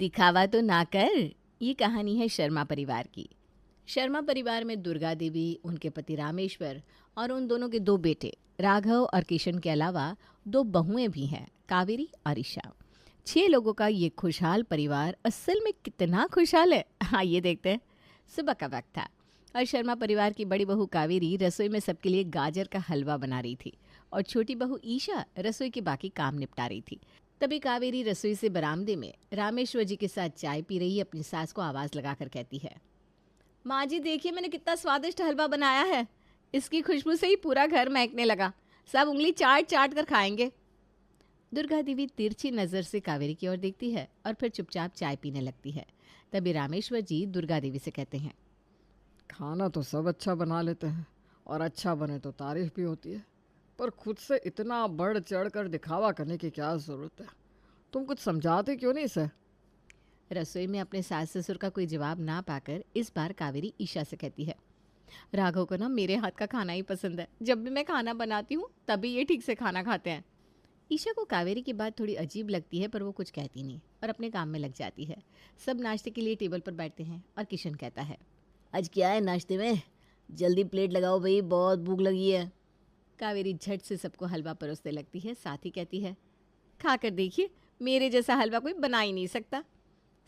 दिखावा तो ना कर। ये कहानी है शर्मा परिवार की। शर्मा परिवार में दुर्गा देवी, उनके पति रामेश्वर और उन दोनों के दो बेटे राघव और किशन के अलावा दो बहुएं भी हैं, कावेरी और ईशा। 6 लोगों का ये खुशहाल परिवार असल में कितना खुशहाल है, आइए देखते हैं। सुबह का वक्त था और शर्मा परिवार की बड़ी बहू कावेरी रसोई में सबके लिए गाजर का हलवा बना रही थी और छोटी बहू ईशा रसोई के बाकी काम निपटा रही थी। तभी कावेरी रसोई से बरामदे में रामेश्वर जी के साथ चाय पी रही अपनी सास को आवाज लगाकर कहती है, माँ जी देखिए मैंने कितना स्वादिष्ट हलवा बनाया है। इसकी खुशबू से ही पूरा घर महकने लगा। सब उंगली चाट चाट कर खाएंगे। दुर्गा देवी तिरछी नजर से कावेरी की ओर देखती है और फिर चुपचाप चाय पीने लगती है। तभी रामेश्वर जी दुर्गा देवी से कहते हैं, खाना तो सब अच्छा बना लेते हैं और अच्छा बने तो तारीफ भी होती है, पर खुद से इतना बढ़ चढ़ कर दिखावा करने की क्या ज़रूरत है? तुम कुछ समझाते क्यों नहीं इसे? रसोई में अपने सास ससुर का कोई जवाब ना पाकर इस बार कावेरी ईशा से कहती है, राघव को ना मेरे हाथ का खाना ही पसंद है। जब भी मैं खाना बनाती हूँ तभी ये ठीक से खाना खाते हैं। ईशा को कावेरी की बात थोड़ी अजीब लगती है, पर वो कुछ कहती नहीं और अपने काम में लग जाती है। सब नाश्ते के लिए टेबल पर बैठते हैं और किशन कहता है, आज क्या है नाश्ते में? जल्दी प्लेट लगाओ भाई, बहुत भूख लगी है। कावेरी झट से सबको हलवा परोसने लगती है, साथ ही कहती है, खाकर देखिए, मेरे जैसा हलवा कोई बना ही नहीं सकता।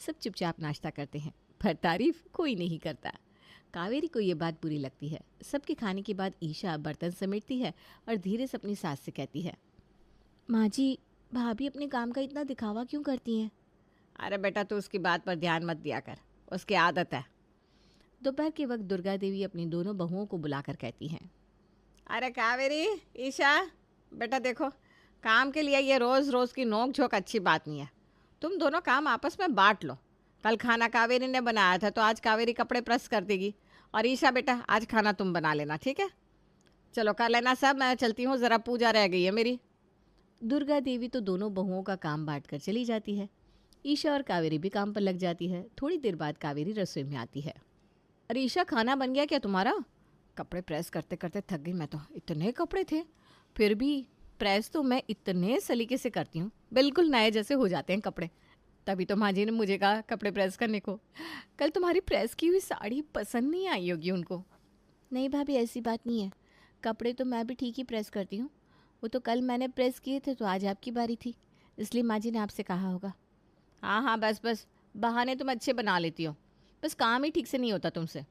सब चुपचाप नाश्ता करते हैं, पर तारीफ कोई नहीं करता। कावेरी को ये बात बुरी लगती है। सबके खाने के बाद ईशा बर्तन समेटती है और धीरे से अपनी सास से कहती है, माँ जी, भाभी अपने काम का इतना दिखावा क्यों करती हैं? अरे बेटा तू उसकी बात पर ध्यान मत दिया कर, उसकी आदत है। दोपहर के वक्त दुर्गा देवी अपनी दोनों बहुओं को बुलाकर कहती हैं, अरे कावेरी, ईशा, बेटा देखो, काम के लिए ये रोज़ रोज़ की नोक झोंक अच्छी बात नहीं है। तुम दोनों काम आपस में बांट लो। कल खाना कावेरी ने बनाया था तो आज कावेरी कपड़े प्रेस कर देगी, और ईशा बेटा आज खाना तुम बना लेना, ठीक है? चलो कर लेना सब, मैं चलती हूँ, ज़रा पूजा रह गई है मेरी। दुर्गा देवी तो दोनों बहुओं का काम बांट कर चली जाती है। ईशा और कावेरी भी काम पर लग जाती है। थोड़ी देर बाद कावेरी रसोई में आती है। अरे ईशा, खाना बन गया क्या तुम्हारा? कपड़े प्रेस करते करते थक गई मैं तो, इतने कपड़े थे। फिर भी प्रेस तो मैं इतने सलीके से करती हूँ, बिल्कुल नए जैसे हो जाते हैं कपड़े। तभी तो माँ जी ने मुझे कहा कपड़े प्रेस करने को। कल तुम्हारी प्रेस की हुई साड़ी पसंद नहीं आई होगी उनको। नहीं भाभी, ऐसी बात नहीं है, कपड़े तो मैं भी ठीक ही प्रेस करती हूँ। वो तो कल मैंने प्रेस किए थे तो आज आपकी बारी थी, इसलिए माँ जी ने आपसे कहा होगा। हाँ हाँ, बस बस, बहाने तुम अच्छे बना लेती हो, बस काम ही ठीक से नहीं होता तुमसे।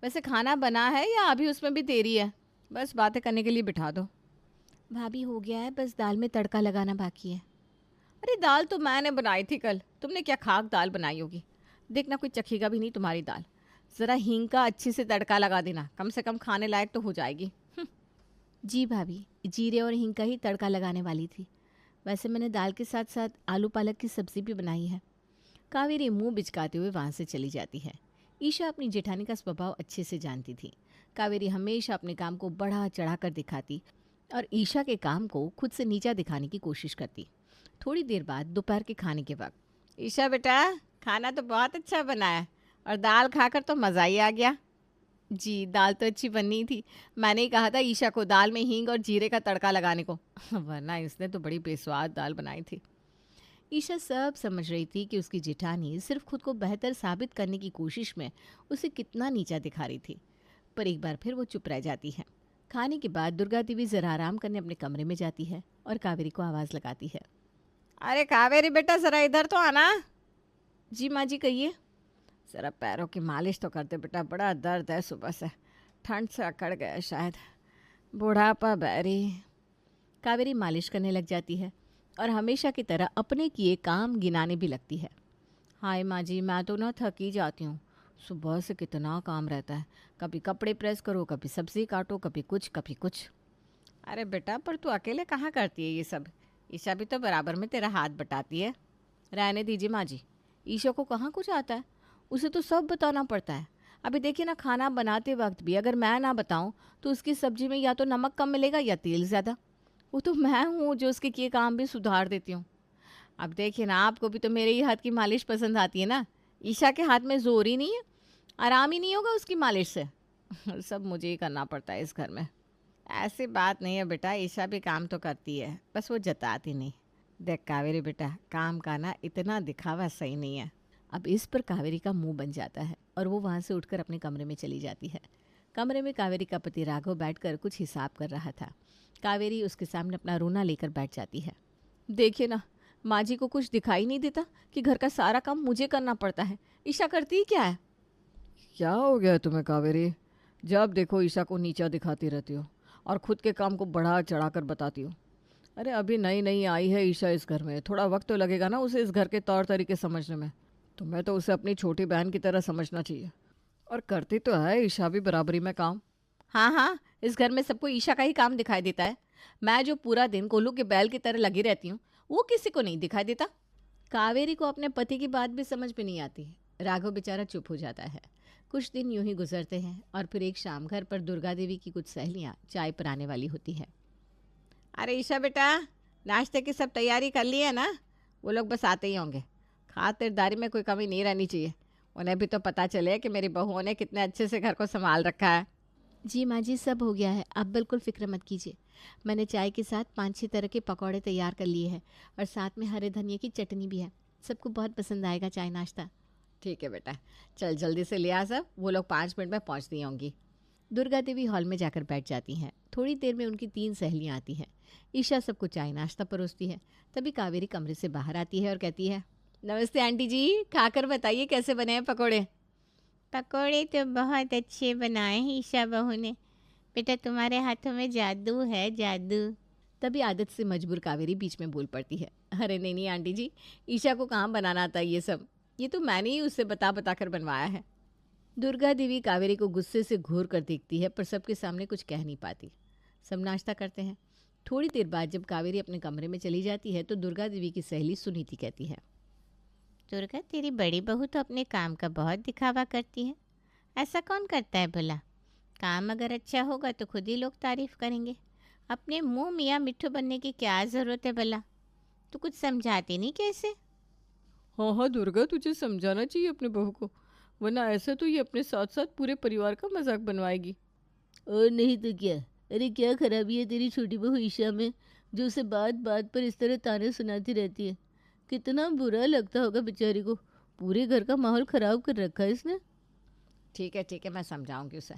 वैसे खाना बना है या अभी उसमें भी देरी है? बस बातें करने के लिए बिठा दो। भाभी हो गया है, बस दाल में तड़का लगाना बाकी है। अरे दाल तो मैंने बनाई थी कल, तुमने क्या खाक दाल बनाई होगी? देखना कोई चखेगा भी नहीं तुम्हारी दाल। ज़रा हींग का अच्छे से तड़का लगा देना, कम से कम खाने लायक तो हो जाएगी। जी भाभी, जीरे और हींग का ही तड़का लगाने वाली थी। वैसे मैंने दाल के साथ साथ आलू पालक की सब्ज़ी भी बनाई है। कावेरी मुंह बिचकाते हुए वहाँ से चली जाती है। ईशा अपनी जेठानी का स्वभाव अच्छे से जानती थी। कावेरी हमेशा अपने काम को बढ़ा चढ़ा कर दिखाती और ईशा के काम को खुद से नीचा दिखाने की कोशिश करती। थोड़ी देर बाद दोपहर के खाने के वक्त, ईशा बेटा, खाना तो बहुत अच्छा बना है और दाल खाकर तो मज़ा ही आ गया। जी, दाल तो अच्छी बननी थी। मैंने ही कहा था ईशा को दाल में हींग और जीरे का तड़का लगाने को, वरना इसने तो बड़ी बेस्वाद दाल बनाई थी। ईशा सब समझ रही थी कि उसकी जेठानी सिर्फ खुद को बेहतर साबित करने की कोशिश में उसे कितना नीचा दिखा रही थी, पर एक बार फिर वो चुप रह जाती है। खाने के बाद दुर्गा देवी जरा आराम करने अपने कमरे में जाती है और कावेरी को आवाज़ लगाती है, अरे कावेरी बेटा, ज़रा इधर तो आना। जी माँ जी, कहिए। ज़रा पैरों की मालिश तो करते बेटा, बड़ा दर्द है सुबह से, ठंड से अकड़ गया शायद, बुढ़ापा बैरी। कावेरी मालिश करने लग जाती है और हमेशा की तरह अपने किए काम गिनाने भी लगती है। हाय माँ जी, मैं तो ना थक ही जाती हूँ, सुबह से कितना काम रहता है, कभी कपड़े प्रेस करो, कभी सब्ज़ी काटो, कभी कुछ कभी कुछ। अरे बेटा, पर तू अकेले कहाँ करती है ये सब? ईशा भी तो बराबर में तेरा हाथ बटाती है। रहने दीजिए माँ जी, ईशा को कहाँ कुछ आता है, उसे तो सब बताना पड़ता है। अभी देखिए ना, खाना बनाते वक्त भी अगर मैं ना बताऊँ तो उसकी सब्जी में या तो नमक कम मिलेगा या तेल ज़्यादा। वो तो मैं हूँ जो उसके किए काम भी सुधार देती हूँ। अब देखिए ना, आपको भी तो मेरे ही हाथ की मालिश पसंद आती है ना। ईशा के हाथ में जोर ही नहीं है, आराम ही नहीं होगा उसकी मालिश से। सब मुझे ही करना पड़ता है इस घर में। ऐसी बात नहीं है बेटा, ईशा भी काम तो करती है, बस वो जताती नहीं। देख कावेरी बेटा, काम का ना इतना दिखावा सही नहीं है। अब इस पर कावेरी का मुंह बन जाता है और वो वहाँ से उठकर अपने कमरे में चली जाती है। कमरे में कावेरी का पति राघव बैठकर कुछ हिसाब कर रहा था। कावेरी उसके सामने अपना रोना लेकर बैठ जाती है। देखिए ना, माँ जी को कुछ दिखाई नहीं देता कि घर का सारा काम मुझे करना पड़ता है। ईशा करती ही क्या है? क्या हो गया है तुम्हें कावेरी? जब देखो ईशा को नीचा दिखाती रहती हो और खुद के काम को बढ़ा चढ़ा कर बताती हो। अरे अभी नई नई आई है ईशा इस घर में, थोड़ा वक्त तो लगेगा ना उसे इस घर के तौर तरीके समझने में। तुम्हें तो उसे अपनी छोटी बहन की तरह समझना चाहिए। और करती तो है ईशा भी बराबरी में काम। हाँ हाँ, इस घर में सबको ईशा का ही काम दिखाई देता है। मैं जो पूरा दिन कोल्हू के बैल की तरह लगी रहती हूँ, वो किसी को नहीं दिखाई देता। कावेरी को अपने पति की बात भी समझ में नहीं आती। राघव बेचारा चुप हो जाता है। कुछ दिन यूं ही गुजरते हैं और फिर एक शाम घर पर दुर्गा देवी की कुछ सहेलियां चाय पर आने वाली होती है। अरे ईशा बेटा, नाश्ते की सब तैयारी कर ली है ना? वो लोग बस आते ही होंगे। खातिरदारी में कोई कमी नहीं रहनी चाहिए। उन्हें भी तो पता चले कि मेरी बहुओं ने कितने अच्छे से घर को संभाल रखा है। जी माँ जी, सब हो गया है, आप बिल्कुल फिक्र मत कीजिए। मैंने चाय के साथ 5-6 तरह के पकौड़े तैयार कर लिए हैं और साथ में हरे धनिया की चटनी भी है। सबको बहुत पसंद आएगा चाय नाश्ता। ठीक है बेटा, चल जल्दी से ले आ सब, वो लोग 5 मिनट में पहुँचती होंगी। दुर्गा देवी हॉल में जाकर बैठ जाती हैं। थोड़ी देर में उनकी 3 सहेलियाँ आती हैं। ईशा सबको चाय नाश्ता परोसती है। तभी कावेरी कमरे से बाहर आती है और कहती है, नमस्ते आंटी जी, खाकर बताइए कैसे बने हैं पकौड़े। पकोड़े तो बहुत अच्छे बनाए हैं ईशा बहू ने। बेटा तुम्हारे हाथों में जादू है, जादू। तभी आदत से मजबूर कावेरी बीच में बोल पड़ती है, अरे नहीं नहीं आंटी जी, ईशा को कहाँ बनाना आता ये सब, ये तो मैंने ही उससे बता बता कर बनवाया है। दुर्गा देवी कावेरी को गुस्से से घूर कर देखती है पर सबके सामने कुछ कह नहीं पाती। सब नाश्ता करते हैं। थोड़ी देर बाद जब कावेरी अपने कमरे में चली जाती है तो दुर्गा देवी की सहेली सुनीति कहती है, दुर्गा तेरी बड़ी बहू तो अपने काम का बहुत दिखावा करती है। ऐसा कौन करता है भला? काम अगर अच्छा होगा तो खुद ही लोग तारीफ करेंगे। अपने मुंह मियाँ मिट्ठू बनने की क्या ज़रूरत है भला? तू कुछ समझाती नहीं कैसे? हाँ हाँ दुर्गा, तुझे समझाना चाहिए अपने बहू को, वरना ऐसे तो ये अपने साथ साथ पूरे परिवार का मजाक बनवाएगी। और नहीं तो क्या। अरे क्या खराबी है तेरी छोटी बहू ईशा में, जो उसे बात बात पर इस तरह ताने सुनाती रहती है। कितना बुरा लगता होगा बेचारी को, पूरे घर का माहौल खराब कर रखा है इसने। ठीक है मैं समझाऊंगी उसे,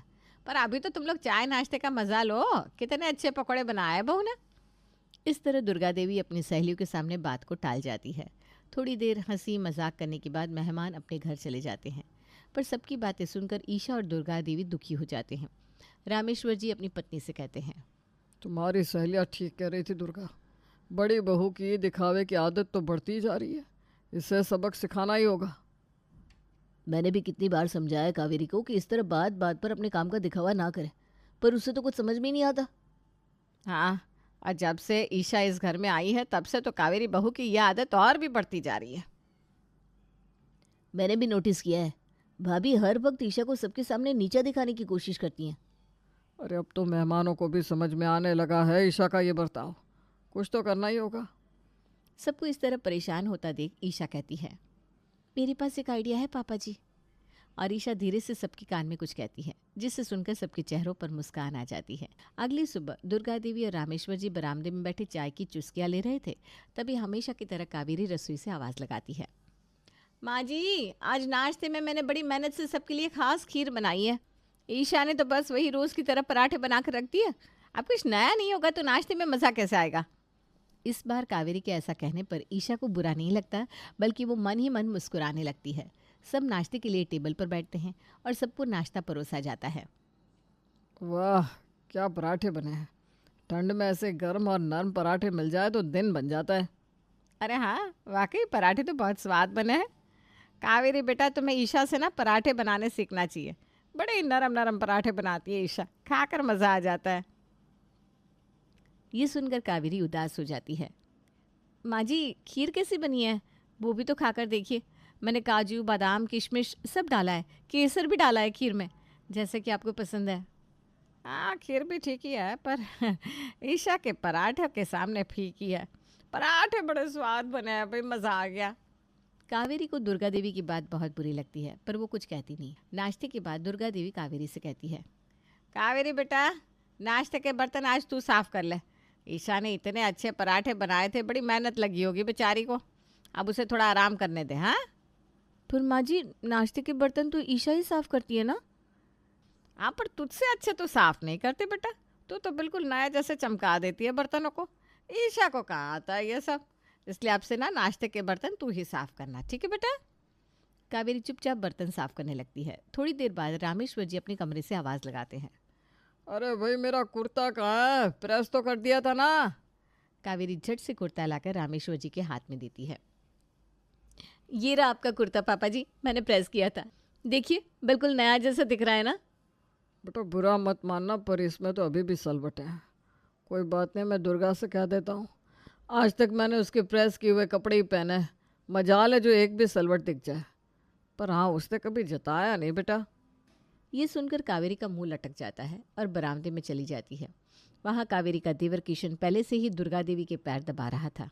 पर अभी तो तुम लोग चाय नाश्ते का मजा लो। कितने अच्छे पकौड़े बनाए बहू ने। इस तरह दुर्गा देवी अपनी सहेलियों के सामने बात को टाल जाती है। थोड़ी देर हंसी मजाक करने के बाद मेहमान अपने घर चले जाते हैं। पर सबकी बातें सुनकर ईशा और दुर्गा देवी दुखी हो जाते हैं। रामेश्वर जी अपनी पत्नी से कहते हैं, तुम्हारी सहेलियाँ ठीक कह रही थी दुर्गा, बड़ी बहू की दिखावे की आदत तो बढ़ती जा रही है, इसे सबक सिखाना ही होगा। मैंने भी कितनी बार समझाया कावेरी को कि इस तरह बात बात पर अपने काम का दिखावा ना करे, पर उसे तो कुछ समझ में ही नहीं आता। हाँ, और जब से ईशा इस घर में आई है तब से तो कावेरी बहू की यह आदत और भी बढ़ती जा रही है। मैंने भी नोटिस किया है, भाभी हर वक्त ईशा को सबके सामने नीचा दिखाने की कोशिश करती हैं। अरे अब तो मेहमानों को भी समझ में आने लगा है ईशा का ये बर्ताव, कुछ तो करना ही होगा। सबको इस तरह परेशान होता देख ईशा कहती है, मेरे पास एक आइडिया है पापा जी। और ईशा धीरे से सबके कान में कुछ कहती है, जिससे सुनकर सबके चेहरों पर मुस्कान आ जाती है। अगली सुबह दुर्गा देवी और रामेश्वर जी बरामदे में बैठे चाय की चुस्कियाँ ले रहे थे। तभी हमेशा की तरह कावेरी रसोई से आवाज़ लगाती है, माँ जी, आज नाश्ते में मैंने बड़ी मेहनत से सबके लिए खास खीर बनाई है। ईशा ने तो बस वही रोज़ की तरह पराठे बना कर रख दिए। अब कुछ नया नहीं होगा तो नाश्ते में मज़ा कैसे आएगा। इस बार कावेरी के ऐसा कहने पर ईशा को बुरा नहीं लगता, बल्कि वो मन ही मन मुस्कुराने लगती है। सब नाश्ते के लिए टेबल पर बैठते हैं और सबको नाश्ता परोसा जाता है। वाह क्या पराठे बने हैं, ठंड में ऐसे गर्म और नरम पराठे मिल जाए तो दिन बन जाता है। अरे हाँ, वाकई पराठे तो बहुत स्वाद बने हैं। कावेरी बेटा, तुम्हें ईशा से ना पराठे बनाने सीखना चाहिए। बड़े ही नरम नरम पराठे बनाती है ईशा, खाकर मज़ा आ जाता है। ये सुनकर कावेरी उदास हो जाती है। माँ जी, खीर कैसी बनी है? वो भी तो खाकर देखिए। मैंने काजू बादाम किशमिश सब डाला है, केसर भी डाला है खीर में, जैसे कि आपको पसंद है। हाँ, खीर भी ठीक ही है, पर ईशा के पराठे के सामने फीकी है। पराठे बड़े स्वाद बने हैं भाई, मज़ा आ गया। कावेरी को दुर्गा देवी की बात बहुत बुरी लगती है, पर वो कुछ कहती नहीं। नाश्ते के बाद दुर्गा देवी कावेरी से कहती है, कावेरी बेटा, नाश्ते के बर्तन आज तू साफ़ कर ले। ईशा ने इतने अच्छे पराठे बनाए थे, बड़ी मेहनत लगी होगी बेचारी को। अब उसे थोड़ा आराम करने दे। हाँ पर माँ जी, नाश्ते के बर्तन तो ईशा ही साफ करती है ना। हाँ, पर तुझसे अच्छे तो साफ नहीं करते बेटा। तू तो बिल्कुल नया जैसे चमका देती है बर्तनों को। ईशा को कहाँ आता है ये सब। इसलिए अब से ना नाश्ते के बर्तन तू ही साफ करना, ठीक है बेटा। कावेरी चुपचाप बर्तन साफ करने लगती है। थोड़ी देर बाद रामेश्वर जी अपने कमरे से आवाज़ लगाते हैं। अरे भाई, मेरा कुर्ता कहाँ है? प्रेस तो कर दिया था ना। कावेरी झट से कुर्ता लाकर रामेश्वर जी के हाथ में देती है। ये रहा आपका कुर्ता पापा जी, मैंने प्रेस किया था। देखिए, बिल्कुल नया जैसा दिख रहा है ना। बेटा बुरा मत मानना, पर इसमें तो अभी भी सलवट है। कोई बात नहीं, मैं दुर्गा से कह देता हूँ। आज तक मैंने उसके प्रेस किए हुए कपड़े ही पहने। मजाल है जो एक भी सलवट दिख जाए। पर हाँ, उसने कभी जताया नहीं बेटा। ये सुनकर कावेरी का मुंह लटक जाता है और बरामदे में चली जाती है। वहाँ कावेरी का देवर किशन पहले से ही दुर्गा देवी के पैर दबा रहा था।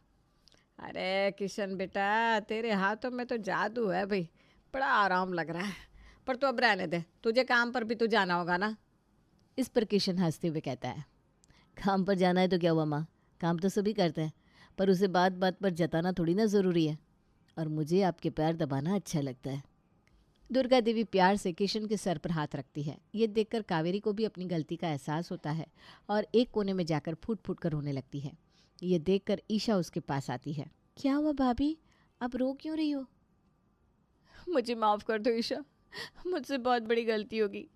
अरे किशन बेटा, तेरे हाथों में तो जादू है भाई। बड़ा आराम लग रहा है। पर तू अब रहने दे, तुझे काम पर भी तो जाना होगा ना। इस पर किशन हंसते हुए कहता है, काम पर जाना है तो क्या हुआ माँ, काम तो सभी करते हैं, पर उसे बात बात पर जताना थोड़ी ना ज़रूरी है। और मुझे आपके पैर दबाना अच्छा लगता है। दुर्गा देवी प्यार से किशन के सर पर हाथ रखती है। ये देखकर कावेरी को भी अपनी गलती का एहसास होता है और एक कोने में जाकर फूट फूट कर रोने लगती है। ये देखकर ईशा उसके पास आती है। क्या हुआ भाभी, आप रो क्यों रही हो? मुझे माफ़ कर दो ईशा, मुझसे बहुत बड़ी गलती होगी।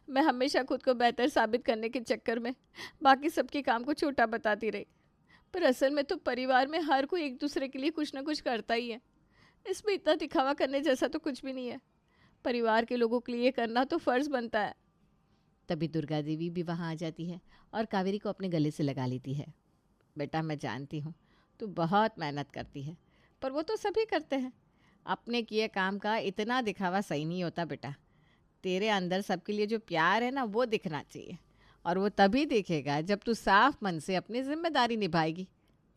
मैं हमेशा खुद को बेहतर साबित करने के चक्कर में बाकी सबके काम को छोटा बताती रही। पर असल में तो परिवार में हर कोई एक दूसरे के लिए कुछ ना कुछ करता ही है। इसमें इतना दिखावा करने जैसा तो कुछ भी नहीं है। परिवार के लोगों के लिए करना तो फ़र्ज़ बनता है। तभी दुर्गा देवी भी वहाँ आ जाती है और कावेरी को अपने गले से लगा लेती है। बेटा, मैं जानती हूँ तू बहुत मेहनत करती है, पर वो तो सभी करते हैं। अपने किए काम का इतना दिखावा सही नहीं होता बेटा। तेरे अंदर सबके लिए जो प्यार है ना, वो दिखना चाहिए। और वो तभी दिखेगा जब तू साफ मन से अपनी जिम्मेदारी निभाएगी।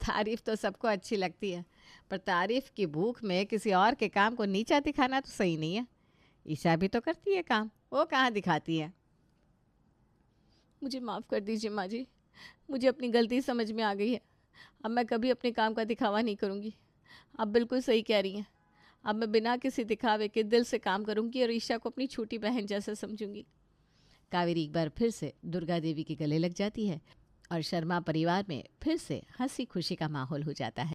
तारीफ़ तो सबको अच्छी लगती है, पर तारीफ़ की भूख में किसी और के काम को नीचा दिखाना तो सही नहीं है। ईशा भी तो करती है काम, वो कहाँ दिखाती है। मुझे माफ़ कर दीजिए माँ जी, मुझे अपनी गलती समझ में आ गई है। अब मैं कभी अपने काम का दिखावा नहीं करूँगी। आप बिल्कुल सही कह रही हैं। अब मैं बिना किसी दिखावे के दिल से काम करूँगी और ईशा को अपनी छोटी बहन जैसा समझूंगी। कावेरी एक बार फिर से दुर्गा देवी के गले लग जाती है और शर्मा परिवार में फिर से हंसी खुशी का माहौल हो जाता है।